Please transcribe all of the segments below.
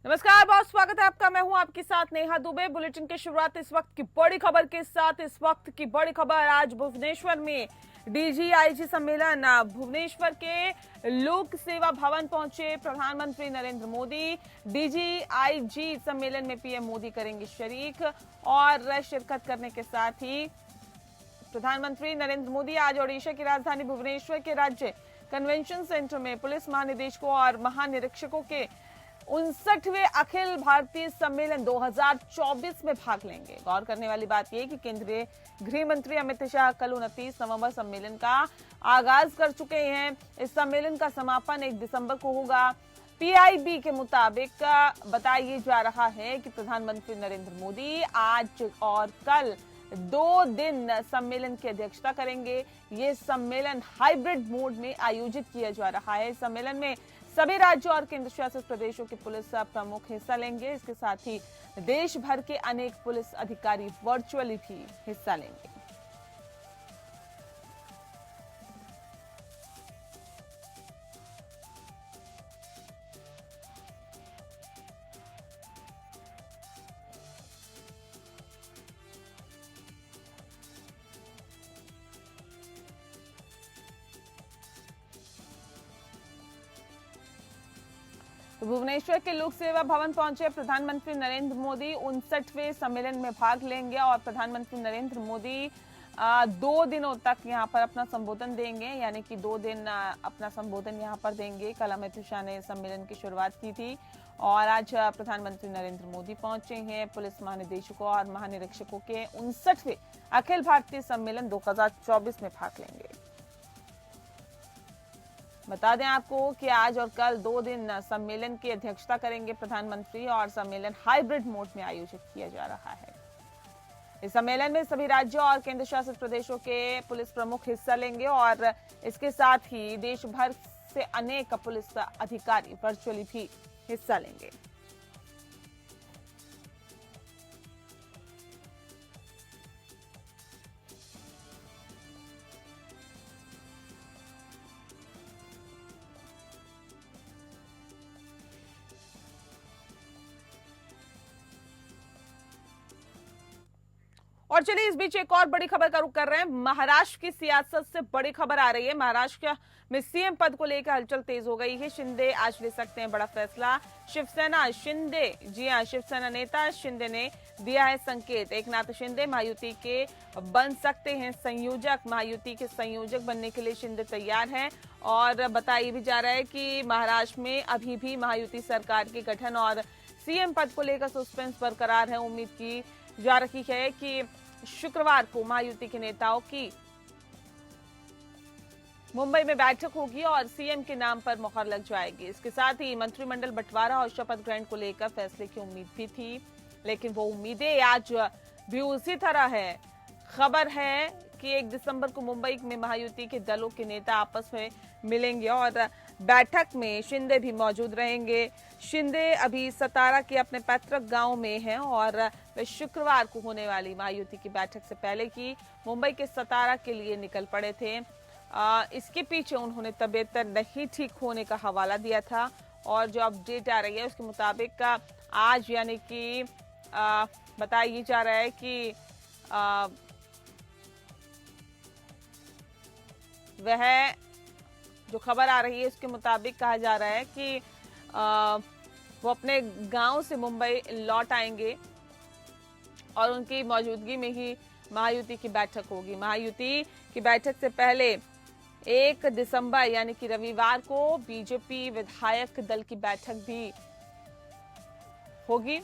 नमस्कार, बहुत स्वागत है आपका। मैं हूं आपके साथ नेहा दुबे। बुलेटिन की शुरुआत इस वक्त की बड़ी खबर के साथ। इस वक्त की बड़ी खबर, आज भुवनेश्वर में डीजीआईजी सम्मेलन। भुवनेश्वर के लोक सेवा भवन पहुंचे प्रधानमंत्री नरेंद्र मोदी। डीजीआईजी सम्मेलन में पीएम मोदी करेंगे शरीक और शिरकत करने के साथ ही प्रधानमंत्री नरेंद्र मोदी आज ओडिशा की राजधानी भुवनेश्वर के राज्य कन्वेंशन सेंटर में पुलिस महानिदेशकों और महानिरीक्षकों के 59वें अखिल भारतीय सम्मेलन 2024 में भाग लेंगे। गौर करने वाली बात यह कि केंद्रीय गृह मंत्री अमित शाह कल 29 नवंबर सम्मेलन का आगाज कर चुके हैं। इस सम्मेलन का समापन 1 दिसंबर को होगा। पीआईबी के मुताबिक बताया जा रहा है कि प्रधानमंत्री नरेंद्र मोदी आज और कल 2 दिन सम्मेलन की अध्यक्षता करेंगे। ये सम्मेलन हाइब्रिड मोड में आयोजित किया जा रहा है। इस सम्मेलन में सभी राज्यों और केंद्र शासित प्रदेशों के पुलिस प्रमुख हिस्सा लेंगे। इसके साथ ही देश भर के अनेक पुलिस अधिकारी वर्चुअली भी हिस्सा लेंगे। तो भुवनेश्वर के लोक सेवा भवन पहुंचे प्रधानमंत्री नरेंद्र मोदी। 59वें सम्मेलन में भाग लेंगे और प्रधानमंत्री नरेंद्र मोदी 2 दिनों तक यहां पर अपना संबोधन देंगे, यानी कि 2 दिन अपना संबोधन यहां पर देंगे। कल अमित शाह ने सम्मेलन की शुरुआत की थी और आज प्रधानमंत्री नरेंद्र मोदी पहुंचे हैं। पुलिस महानिदेशकों और महानिरीक्षकों के 59वें अखिल भारतीय सम्मेलन 2024 में भाग लेंगे। बता दें आपको कि आज और कल 2 दिन सम्मेलन की अध्यक्षता करेंगे प्रधानमंत्री और सम्मेलन हाइब्रिड मोड में आयोजित किया जा रहा है। इस सम्मेलन में सभी राज्यों और केंद्र शासित प्रदेशों के पुलिस प्रमुख हिस्सा लेंगे और इसके साथ ही देश भर से अनेक पुलिस अधिकारी वर्चुअली भी हिस्सा लेंगे। और चलिए इस बीच एक और बड़ी खबर का रुख कर रहे हैं। महाराष्ट्र की सियासत से बड़ी खबर आ रही है। महाराष्ट्र में सीएम पद को लेकर हलचल तेज हो गई है। शिंदे आज ले सकते हैं बड़ा फैसला। शिवसेना शिंदे, जी हां, शिवसेना नेता शिंदे ने दिया है संकेत। एकनाथ शिंदे महायुति के बन सकते हैं संयोजक। महायुति के संयोजक बनने के लिए शिंदे तैयार हैं और बताया भी जा रहा है कि महाराष्ट्र में अभी भी महायुति सरकार के गठन और सीएम पद को लेकर सस्पेंस बरकरार है। उम्मीद की जा रही है कि शुक्रवार को महायुति के नेताओं की मुंबई में बैठक होगी और सीएम के नाम पर मुहर लग जाएगी। इसके साथ ही मंत्रिमंडल बंटवारा और शपथ ग्रहण को लेकर फैसले की उम्मीद भी थी, लेकिन वो उम्मीदें आज भी उसी तरह है। खबर है कि 1 दिसंबर को मुंबई में महायुति के दलों के नेता आपस में मिलेंगे और बैठक में शिंदे भी मौजूद रहेंगे। शिंदे अभी सतारा के अपने पैतृक गांव में हैं और वे शुक्रवार को होने वाली महायुति की बैठक से पहले ही मुंबई के सतारा के लिए निकल पड़े थे। इसके पीछे उन्होंने तबीयत नहीं ठीक होने का हवाला दिया था और जो अपडेट आ रही है उसके मुताबिक आज यानी कि बताया जा रहा है कि वह जो खबर आ रही है उसके मुताबिक कहा जा रहा है कि वो अपने गांव से मुंबई लौट आएंगे और उनकी मौजूदगी में ही महायुति की बैठक होगी। महायुति की बैठक से पहले 1 दिसंबर यानी कि रविवार को बीजेपी विधायक दल की बैठक भी होगी।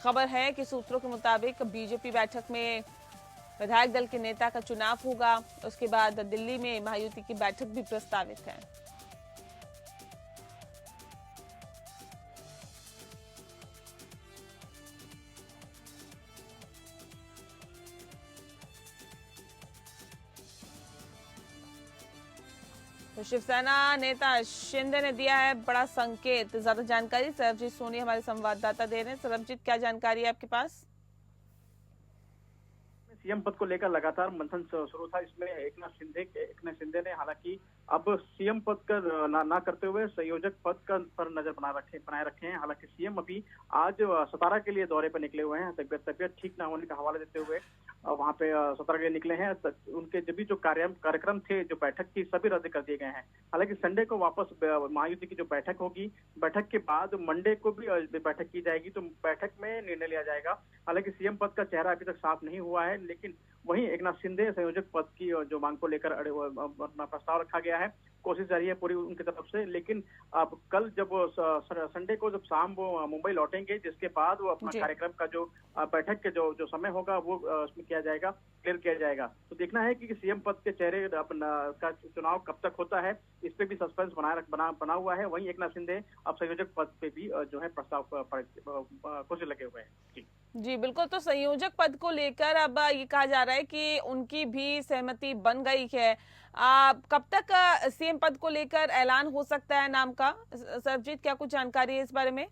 खबर है कि सूत्रों के मुताबिक बीजेपी बैठक में विधायक दल के नेता का चुनाव होगा। उसके बाद दिल्ली में महायुति की बैठक भी प्रस्तावित है। तो शिवसेना नेता शिंदे ने दिया है बड़ा संकेत। ज्यादा जानकारी सरबजीत सोनी हमारे संवाददाता दे रहे हैं। सरबजीत, क्या जानकारी है आपके पास? सीएम पद को लेकर लगातार मंथन शुरू था। इसमें एकनाथ शिंदे ने हालांकि अब सीएम पद का ना करते हुए संयोजक पद का पर नजर बनाए रखे हैं। हालांकि सीएम अभी आज सतारा के लिए दौरे पर निकले हुए हैं, तबियत ठीक ना होने का हवाला देते हुए वहां पे सतारा के लिए निकले हैं। उनके जब जो कार्यक्रम थे, जो बैठक थी, सभी रद्द कर दिए गए हैं। हालांकि संडे को वापस महायुति की जो बैठक होगी, बैठक के बाद मंडे को भी बैठक की जाएगी, तो बैठक में निर्णय लिया जाएगा। हालांकि सीएम पद का चेहरा अभी तक साफ नहीं हुआ है, लेकिन वहीं एकनाथ शिंदे संयोजक पद की जो मांग को लेकर अपना प्रस्ताव रखा गया है, कोशिश जारी है पूरी उनकी तरफ से। लेकिन अब कल जब संडे को जब शाम वो मुंबई लौटेंगे, जिसके बाद वो अपना कार्यक्रम का जो बैठक के जो समय होगा वो उसमें क्लियर किया जाएगा। तो देखना है कि सीएम पद के चेहरे का चुनाव कब तक होता है, इस पे भी सस्पेंस बना हुआ है। वहीं एकनाथ शिंदे अब संयोजक पद पे भी जो है प्रस्ताव कोशिश लगे हुए हैं। जी बिल्कुल। तो संयोजक पद को लेकर अब ये कहा जा रहा है कि उनकी भी सहमति बन गई है। कब तक सीएम पद को लेकर ऐलान हो सकता है नाम का? सरबजीत, क्या कुछ जानकारी है इस बारे में?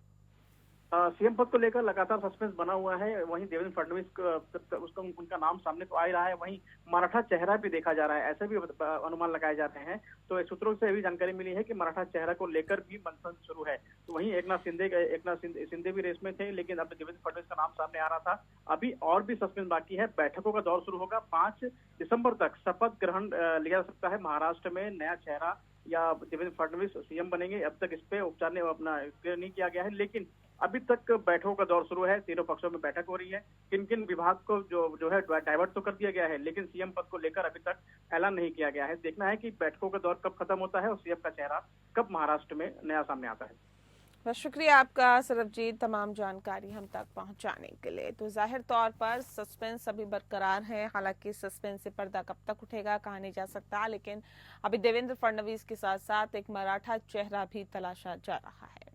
सीएम पद को लेकर लगातार सस्पेंस बना हुआ है। वहीं देवेंद्र फडणवीस उनका नाम सामने तो आ ही रहा है, वहीं मराठा चेहरा भी देखा जा रहा है, ऐसे भी अनुमान लगाए जाते हैं। तो सूत्रों से भी जानकारी मिली है कि मराठा चेहरा को लेकर भी मंथन शुरू है। तो वहीं एकनाथ शिंदे भी रेस में थे, लेकिन अब देवेंद्र फडणवीस का नाम सामने आ रहा था। अभी और भी सस्पेंस बाकी है। बैठकों का दौर शुरू होगा। 5 दिसंबर तक शपथ ग्रहण लिया जा सकता है। महाराष्ट्र में नया चेहरा या देवेंद्र फडणवीस सीएम बनेंगे, अब तक इस पे उपचार ने अपना क्लियर नहीं किया गया है। लेकिन अभी तक बैठकों का दौर शुरू है, तीनों पक्षों में बैठक हो रही है। किन किन विभाग को जो है डाइवर्ट तो कर दिया गया है, लेकिन सीएम पद को लेकर अभी तक ऐलान नहीं किया गया है। देखना है कि बैठकों का दौर कब खत्म होता है और सीएम का चेहरा कब महाराष्ट्र में नया सामने आता है। बहुत शुक्रिया आपका सरबजीत, तमाम जानकारी हम तक पहुंचाने के लिए। तो जाहिर तौर पर सस्पेंस अभी बरकरार है। हालांकि सस्पेंस से पर्दा कब तक उठेगा कहा नहीं जा सकता, लेकिन अभी देवेंद्र फडणवीस के साथ साथ एक मराठा चेहरा भी तलाशा जा रहा है।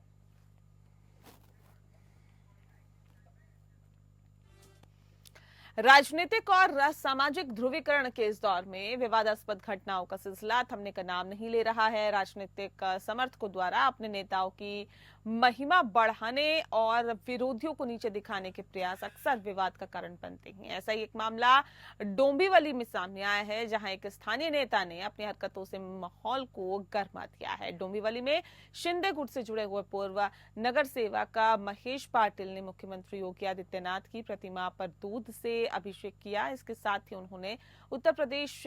राजनीतिक और सामाजिक ध्रुवीकरण के इस दौर में विवादास्पद घटनाओं का सिलसिला थमने का नाम नहीं ले रहा है। राजनीतिक समर्थकों द्वारा अपने नेताओं की महिमा बढ़ाने और विरोधियों को नीचे दिखाने के प्रयास अक्सर विवाद का कारण बनते हैं। ऐसा ही एक मामला डोंबिवली में सामने आया है, जहां एक स्थानीय नेता ने अपनी हरकतों से माहौल को गर्मा दिया है। डोंबिवली में शिंदे गुट से जुड़े हुए पूर्व नगर सेवक महेश पाटिल ने मुख्यमंत्री योगी आदित्यनाथ की प्रतिमा पर दूध से अभिषेक किया। इसके साथ ही उन्होंने उत्तर प्रदेश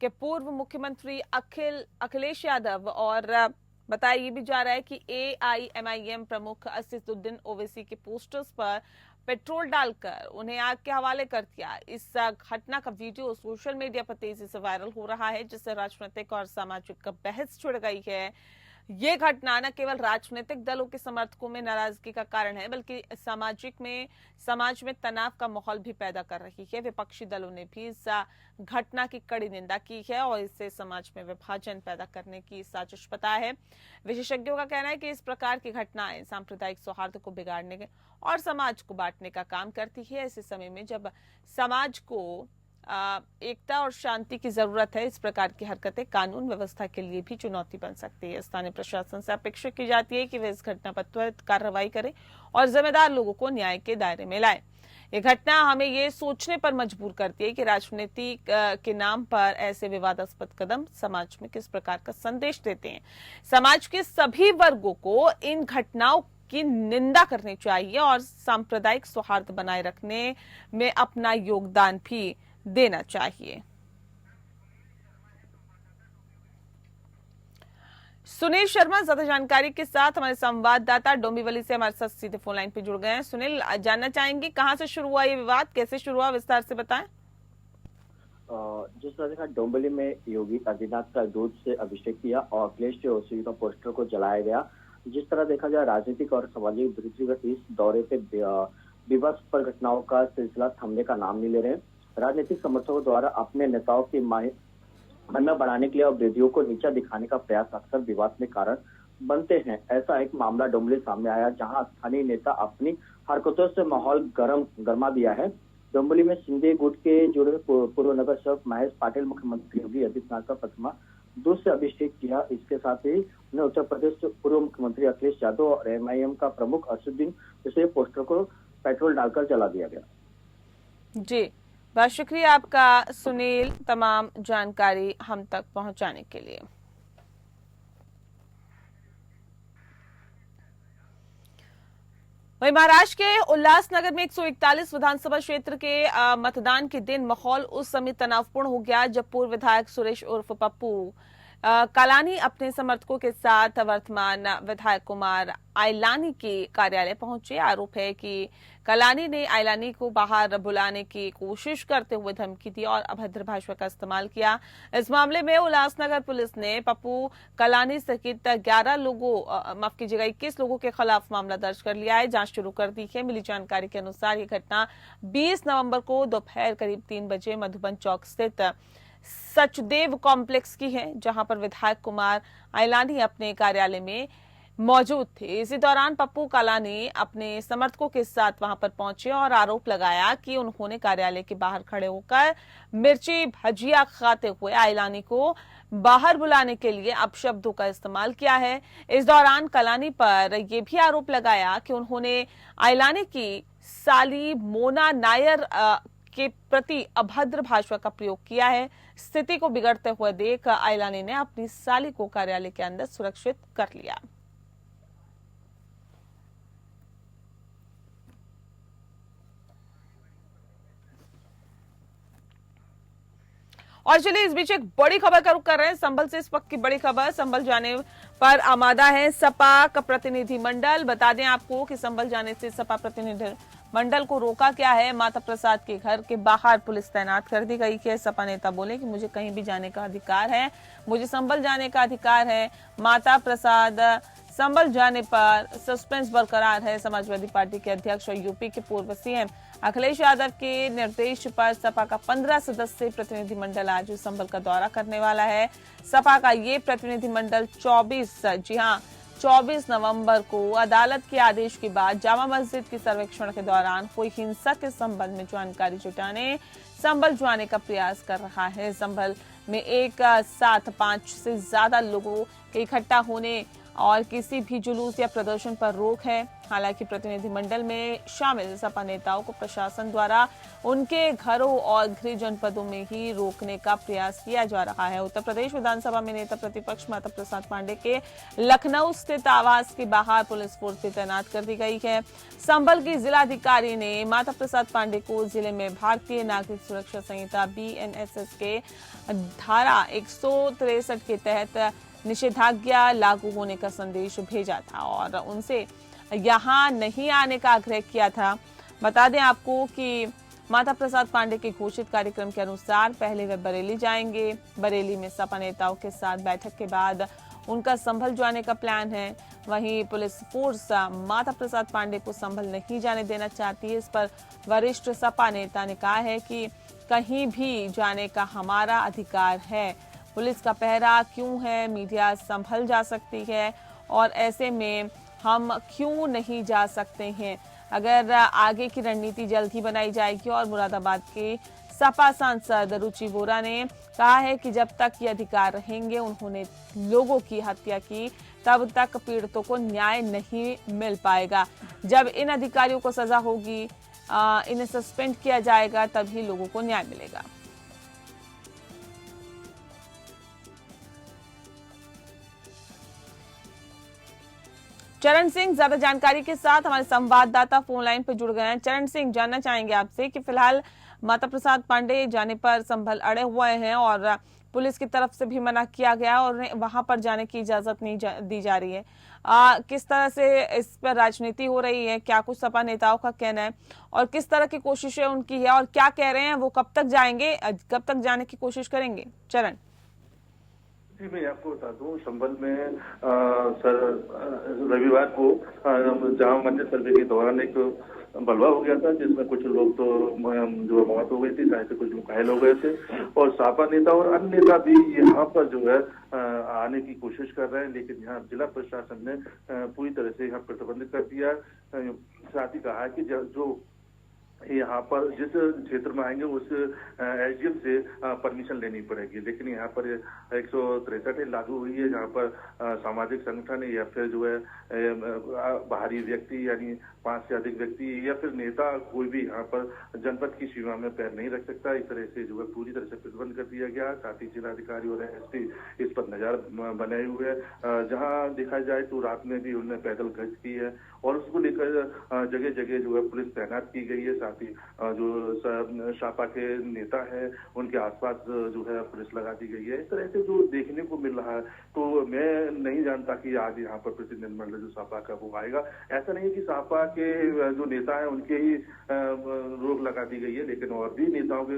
के पूर्व मुख्यमंत्री अखिलेश यादव और बताया ये भी जा रहा है कि AIMIM प्रमुख असदुद्दीन ओवैसी के पोस्टर्स पर पेट्रोल डालकर उन्हें आग के हवाले कर दिया। इस घटना का वीडियो सोशल मीडिया पर तेजी से वायरल हो रहा है, जिससे राजनीतिक और सामाजिक बहस छिड़ गई है। ये घटना न केवल राजनीतिक दलों के समर्थकों में नाराजगी का कारण है, बल्कि समाज में तनाव का माहौल भी पैदा कर रही है। विपक्षी दलों ने भी इस घटना की कड़ी निंदा की है और इससे समाज में विभाजन पैदा करने की साजिश बताया है। विशेषज्ञों का कहना है कि इस प्रकार की घटनाएं सांप्रदायिक सौहार्द को बिगाड़ने और समाज को बांटने का काम करती है। ऐसे समय में जब समाज को एकता और शांति की जरूरत है, इस प्रकार की हरकतें कानून व्यवस्था के लिए भी चुनौती बन सकती है। स्थानीय प्रशासन से अपेक्षा की जाती है कि वे इस घटना पर त्वरित कार्रवाई करें और जिम्मेदार लोगों को न्याय के दायरे में लाएं। ये घटना हमें ये सोचने पर मजबूर करती है कि राजनीति के नाम पर ऐसे विवादास्पद कदम समाज में किस प्रकार का संदेश देते हैं। समाज के सभी वर्गों को इन घटनाओं की निंदा करनी चाहिए और सांप्रदायिक सौहार्द बनाए रखने में अपना योगदान भी देना चाहिए। सुनील शर्मा ज्यादा जानकारी के साथ हमारे संवाददाता डोंबिवली से हमारे साथ सीधे फोन लाइन पे जुड़ गए हैं। सुनील, जानना चाहेंगे कहां से शुरू हुआ ये विवाद, कैसे शुरू हुआ, विस्तार से बताएं। जिस तरह देखा, डोंबिवली में योगी आदित्यनाथ का दूध से अभिषेक किया और अखिलेश का पोस्टर को जलाया गया। जिस तरह देखा जाए, राजनीतिक और सामाजिक ध्रुवीकरण इस दौरे पे विवादास्पद घटनाओं का सिलसिला थमने का नाम नहीं ले रहे। राजनीतिक समर्थकों द्वारा अपने नेताओं की महिमा बढ़ाने के लिए और विरोधियों को नीचा दिखाने का प्रयास अक्सर विवाद में कारण बनते हैं। ऐसा एक मामला डोंबिवली सामने आया, जहां स्थानीय नेता अपनी हरकतों से माहौल गर्मा दिया है। डोंबिवली में शिंदे गुट के जुड़े पूर्व नगर सेवक महेश पाटिल मुख्यमंत्री योगी आदित्यनाथ का प्रतिमा दूध से अभिषेक किया। इसके साथ ही उन्हें उत्तर प्रदेश के पूर्व मुख्यमंत्री अखिलेश यादव और MIM का प्रमुख असदुद्दीन ओवैसी पोस्टर को पेट्रोल डालकर जला दिया गया। जी, बहुत शुक्रिया आपका सुनील, तमाम जानकारी हम तक पहुंचाने के लिए। वहीं महाराष्ट्र के उल्लासनगर में 141 विधानसभा क्षेत्र के मतदान के दिन माहौल उस समय तनावपूर्ण हो गया जब पूर्व विधायक सुरेश उर्फ पप्पू कालानी अपने समर्थकों के साथ वर्तमान विधायक कुमार आयलानी के कार्यालय पहुंचे। आरोप है कि कालानी ने आयलानी को बाहर बुलाने की कोशिश करते हुए धमकी दी और अभद्र भाषा का इस्तेमाल किया। इस मामले में उल्लासनगर पुलिस ने पप्पू कालानी सहित 11 लोगों माफ कीजिएगा 21 लोगों के खिलाफ मामला दर्ज कर लिया है। जांच शुरू कर दी है। मिली जानकारी के अनुसार ये घटना 20 नवंबर को दोपहर करीब 3 बजे मधुबन चौक स्थित सचदेव कॉम्प्लेक्स की है, जहां पर विधायक कुमार आयलानी अपने कार्यालय में मौजूद थे। इसी दौरान पप्पू कालानी अपने समर्थकों के साथ वहां पर पहुंचे और आरोप लगाया कि उन्होंने कार्यालय के बाहर खड़े होकर मिर्ची भजिया खाते हुए आयलानी को बाहर बुलाने के लिए अपशब्दों का इस्तेमाल किया है। इस दौरान कालानी पर यह भी आरोप लगाया कि उन्होंने आयलानी की साली मोना नायर के प्रति अभद्र भाषा का प्रयोग किया है। स्थिति को बिगड़ते हुए देख आयलानी ने अपनी साली को कार्यालय के अंदर सुरक्षित कर लिया। और चलिए इस बीच एक बड़ी खबर का रुख कर रहे हैं संभल से। इस वक्त की बड़ी खबर, संभल जाने पर आमादा है सपा का प्रतिनिधिमंडल। बता दें आपको कि संभल जाने से सपा प्रतिनिधिमंडल को रोका क्या है। माता प्रसाद के घर के बाहर पुलिस तैनात कर दी गई है। सपा नेता बोले कि मुझे कहीं भी जाने का अधिकार है, मुझे संभल जाने का अधिकार है। माता प्रसाद संभल जाने पर सस्पेंस बरकरार है। समाजवादी पार्टी के अध्यक्ष और यूपी के पूर्व सीएम अखिलेश यादव के निर्देश पर सपा का 15 सदस्यीय प्रतिनिधिमंडल आज संभल का दौरा करने वाला है। सपा का ये प्रतिनिधिमंडल 24 नवंबर को अदालत के आदेश के बाद जामा मस्जिद के सर्वेक्षण के दौरान हुई हिंसा के संबंध में जानकारी जुटाने संभल जाने का प्रयास कर रहा है। संभल में एक साथ 5 से ज्यादा लोगों के इकट्ठा होने और किसी भी जुलूस या प्रदर्शन पर रोक है। हालांकि प्रतिनिधिमंडल में शामिल सपा नेताओं को प्रशासन द्वारा उनके घरों और गृह जनपदों में ही रोकने का प्रयास किया जा रहा है। उत्तर प्रदेश विधानसभा में नेता प्रतिपक्ष माता प्रसाद पांडे के लखनऊ स्थित आवास के बाहर पुलिस फोर्स भी तैनात कर दी गई है। संभल की जिलाधिकारी ने माता प्रसाद पांडे को जिले में भारतीय नागरिक सुरक्षा संहिता BNSS के धारा 163 के तहत निषेधाज्ञा लागू होने का संदेश भेजा था और उनसे यहां नहीं आने का आग्रह किया था। बता दें आपको कि माता प्रसाद पांडे के घोषित कार्यक्रम के अनुसार पहले वे बरेली जाएंगे। बरेली में सपा नेताओं के साथ बैठक के बाद उनका संभल जाने का प्लान है। वहीं पुलिस फोर्स माता प्रसाद पांडे को संभल नहीं जाने देना चाहती है। इस पर वरिष्ठ सपा नेता ने कहा है कि कहीं भी जाने का हमारा अधिकार है। पुलिस का पहरा क्यों है, मीडिया संभल जा सकती है और ऐसे में हम क्यों नहीं जा सकते हैं। अगर आगे की रणनीति जल्द ही बनाई जाएगी। और मुरादाबाद के सपा सांसद रुचि वोरा ने कहा है कि जब तक ये अधिकार रहेंगे, उन्होंने लोगों की हत्या की, तब तक पीड़ितों को न्याय नहीं मिल पाएगा। जब इन अधिकारियों को सजा होगी, इन्हें सस्पेंड किया जाएगा, तभी लोगों को न्याय मिलेगा। चरण सिंह ज्यादा जानकारी के साथ हमारे संवाददाता फोन लाइन पर जुड़ गए हैं। चरण सिंह, जानना चाहेंगे आपसे कि फिलहाल माता प्रसाद पांडे जाने पर संभल अड़े हुए हैं और पुलिस की तरफ से भी मना किया गया और वहां पर जाने की इजाजत नहीं दी जा रही है। किस तरह से इस पर राजनीति हो रही है, क्या कुछ सपा नेताओं का कहना है और किस तरह की कोशिशें उनकी है और क्या कह रहे हैं, वो कब तक जाएंगे, कब तक जाने की कोशिश करेंगे? चरण जी, मैं आपको बता दूं, संभल में सर रविवार को जामा मस्जिद सर्वे के दौरान एक बलवा हो गया था, जिसमें कुछ लोग तो जो मौत हो गई थी, चाहे तो कुछ लोग घायल हो गए थे और सपा नेता और अन्य नेता भी यहाँ पर जो है आने की कोशिश कर रहे हैं, लेकिन यहाँ जिला प्रशासन ने पूरी तरह से यहाँ प्रतिबंधित कर दिया। साथ ही कहा है कि जो यहाँ पर जिस क्षेत्र में आएंगे उस एसडीएम से परमिशन लेनी पड़ेगी। लेकिन यहाँ पर 163 लागू हुई है, जहाँ पर सामाजिक संगठन या फिर जो है बाहरी व्यक्ति यानी 5 से अधिक व्यक्ति या फिर नेता कोई भी यहाँ पर जनपद की सीमा में पैर नहीं रख सकता। इस तरह से जो है पूरी तरह से प्रतिबंध कर दिया गया। साथ ही जिलाधिकारी और एसपी इस पर नजर बनाए हुए है। जहाँ देखा जाए तो रात में भी उन्होंने पैदल गश्त की है और उसको लेकर जगह जगह जो है पुलिस तैनात की गई है। साथ ही जो शापा के नेता है उनके आसपास जो है पुलिस लगा दी गई है। इस तरह से जो देखने को मिल रहा है, तो मैं नहीं जानता कि आज यहाँ पर प्रतिनिधिमंडल जो शापा का वो आएगा। ऐसा नहीं है कि शापा के जो नेता है उनके ही रोक लगा दी गई है, लेकिन और भी नेताओं के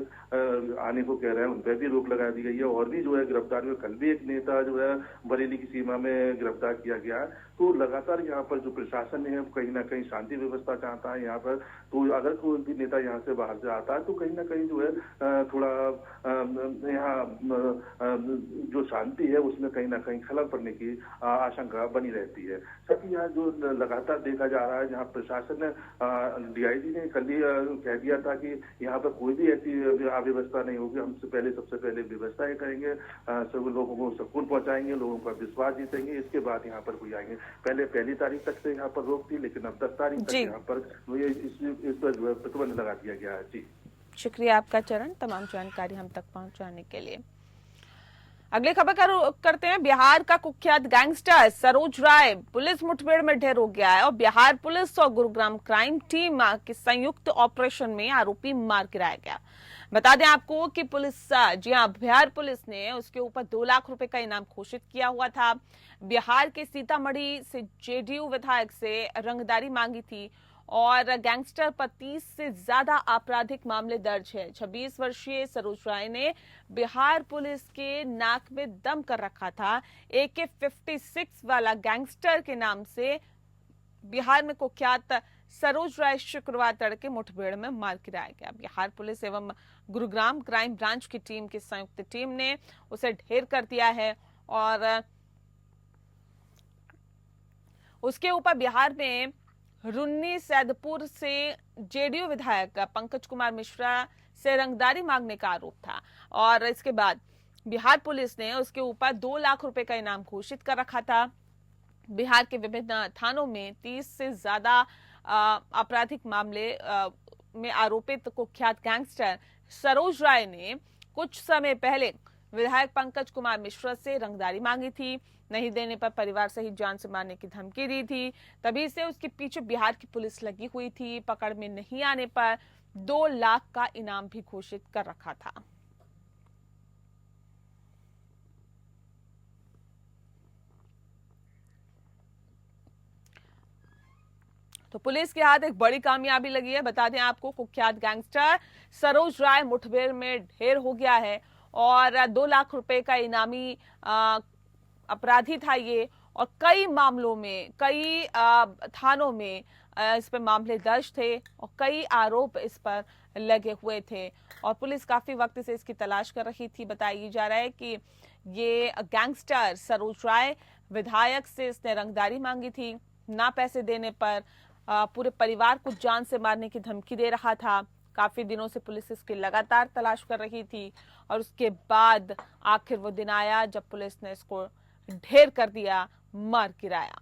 आने को कह रहे हैं, उन पर भी रोक लगा दी गई है। और भी जो है गिरफ्तार हुए, कल भी एक नेता जो है बरेली की सीमा में गिरफ्तार किया गया है। तो लगातार यहाँ पर जो प्रशासन है कहीं ना कहीं शांति व्यवस्था चाहता है यहाँ पर। तो अगर कोई भी नेता यहाँ से बाहर से आता है तो कहीं ना कहीं जो है थोड़ा यहाँ जो शांति है उसमें कहीं ना कहीं खलल पड़ने की आशंका बनी रहती है। साथ ही यहाँ जो लगातार देखा जा रहा है, जहाँ प्रशासन ने डीआईजी ने कल ही कह दिया था कि यहाँ पर कोई भी ऐसी अव्यवस्था नहीं होगी। हम सबसे पहले व्यवस्थाएं करेंगे, सब लोगों को सुकून पहुंचाएंगे, लोगों का विश्वास जीतेंगे, इसके बाद यहाँ पर कोई आएंगे। पहले 1 तारीख तक से यहाँ पर रोक थी, लेकिन अब 10 तारीख तक यहाँ पर इस पर जो है प्रतिबंध लगा दिया गया है। जी, शुक्रिया आपका चरण, तमाम जानकारी हम तक पहुंचाने के लिए। अगली खबर का रुख करते हैं। बिहार का कुख्यात गैंगस्टर सरोज राय पुलिस मुठभेड़ में ढेर हो गया है और बिहार पुलिस और गुरुग्राम क्राइम टीम के संयुक्त ऑपरेशन में आरोपी मार गिराया गया। बता दें आपको कि बिहार पुलिस ने उसके ऊपर 2 लाख रुपए का इनाम घोषित किया हुआ था। बिहार के सीतामढ़ी से जेडीयू विधायक से रंगदारी मांगी थी और गैंगस्टर पर 30 से ज्यादा आपराधिक मामले दर्ज है। 26 वर्षीय सरोज राय ने बिहार पुलिस के नाक में दम कर रखा था। AK-56 वाला गैंगस्टर के नाम से बिहार में कुख्यात सरोज राय शुक्रवार तड़के मुठभेड़ में मार गिराया गया। बिहार पुलिस एवं गुरुग्राम क्राइम ब्रांच की टीम की संयुक्त टीम ने उसे ढेर कर दिया है और उसके ऊपर बिहार में रुन्नी सैदपुर से जेडीयू विधायक पंकज कुमार मिश्रा से रंगदारी मांगने का आरोप था और इसके बाद बिहार पुलिस ने उसके ऊपर 2 लाख रुपए का इनाम घोषित कर रखा था। बिहार के विभिन्न थानों में 30 से ज्यादा आपराधिक मामले में आरोपित कुख्यात गैंगस्टर सरोज राय ने कुछ समय पहले विधायक पंकज कुमार मिश्रा से रंगदारी मांगी थी। नहीं देने पर परिवार सहित जान से मारने की धमकी दी थी। तभी से उसके पीछे बिहार की पुलिस लगी हुई थी। पकड़ में नहीं आने पर 2 लाख का इनाम भी घोषित कर रखा था। तो पुलिस के हाथ एक बड़ी कामयाबी लगी है। बता दें आपको, कुख्यात गैंगस्टर सरोज राय मुठभेड़ में ढेर हो गया है और 2 लाख रुपए का इनामी अपराधी था ये और कई मामलों में, कई थानों में इस पर मामले दर्ज थे और कई आरोप इस पर लगे हुए थे और पुलिस काफी वक्त से इसकी तलाश कर रही थी। बताया जा रहा है कि ये गैंगस्टर सरोज राय विधायक से इसने रंगदारी मांगी थी। ना पैसे देने पर पूरे परिवार को जान से मारने की धमकी दे रहा था। काफी दिनों से पुलिस इसकी लगातार तलाश कर रही थी और उसके बाद आखिर वो दिन आया जब पुलिस ने इसको ढेर कर दिया, मार गिराया।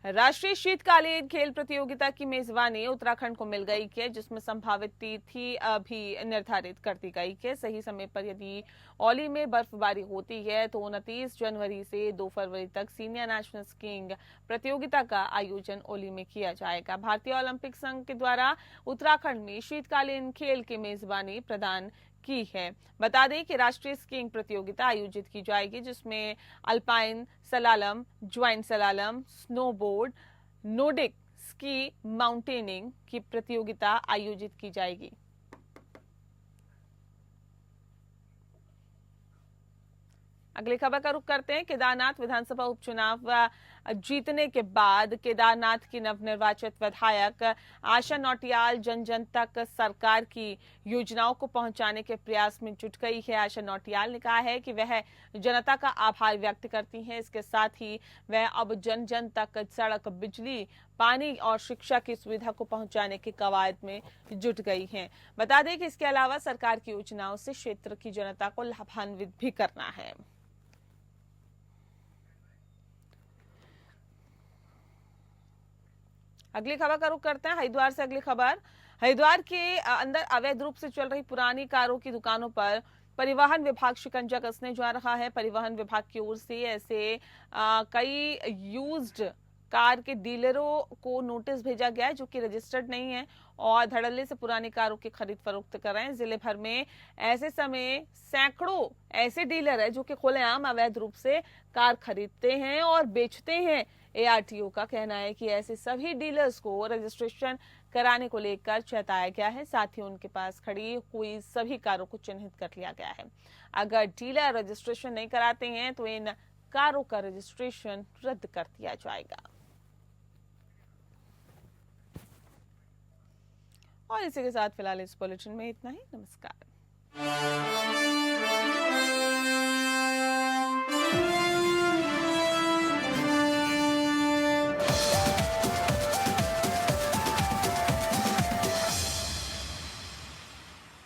राष्ट्रीय शीतकालीन खेल प्रतियोगिता की मेजबानी उत्तराखंड को मिल गई है, जिसमें संभावित तिथि अभी निर्धारित कर दी गई है। सही समय पर यदि औली में बर्फबारी होती है तो 29 जनवरी से 2 फरवरी तक सीनियर नेशनल स्कीइंग प्रतियोगिता का आयोजन औली में किया जाएगा। भारतीय ओलंपिक संघ के द्वारा उत्तराखंड में शीतकालीन खेल की मेजबानी प्रदान की है। बता दें कि राष्ट्रीय स्कीइंग प्रतियोगिता आयोजित की जाएगी, जिसमें alpine slalom, giant slalom, snowboard, Nordic ski, mountaineering की प्रतियोगिता आयोजित की जाएगी। अगली खबर का रुख करते हैं। केदारनाथ विधानसभा उपचुनाव जीतने के बाद केदारनाथ की नवनिर्वाचित विधायक आशा नौटियाल जन जन तक सरकार की योजनाओं को पहुंचाने के प्रयास में जुट गई है। आशा नौटियाल ने कहा है कि वह जनता का आभार व्यक्त करती हैं। इसके साथ ही वह अब जन जन तक सड़क, बिजली, पानी और शिक्षा की सुविधा को पहुंचाने के कवायद में जुट गई हैं। बता दें कि इसके अलावा सरकार की योजनाओं से क्षेत्र की जनता को लाभान्वित भी करना है। अगली खबर का रुख करते हैं हरिद्वार से। अगली खबर, हरिद्वार के अंदर अवैध रूप से चल रही पुरानी कारों की दुकानों पर परिवहन विभाग शिकंजा कसने जा रहा है। परिवहन विभाग की ओर से ऐसे कई यूज्ड कार के डीलरों को नोटिस भेजा गया है जो कि रजिस्टर्ड नहीं है और धड़ल्ले से पुरानी कारों की खरीद फरोख्त कर रहे हैं। जिले भर में ऐसे समय सैकड़ों ऐसे डीलर है जो कि खुलेआम अवैध रूप से कार खरीदते हैं और बेचते हैं। एआरटीओ का कहना है कि ऐसे सभी डीलर्स को रजिस्ट्रेशन कराने को लेकर चेताया गया है। साथ ही उनके पास खड़ी हुई सभी कारों को चिन्हित कर लिया गया है। अगर डीलर रजिस्ट्रेशन नहीं कराते हैं तो इन कारों का रजिस्ट्रेशन रद्द कर दिया जाएगा। और इसी के साथ फिलहाल इस बुलेटिन में इतना ही। नमस्कार।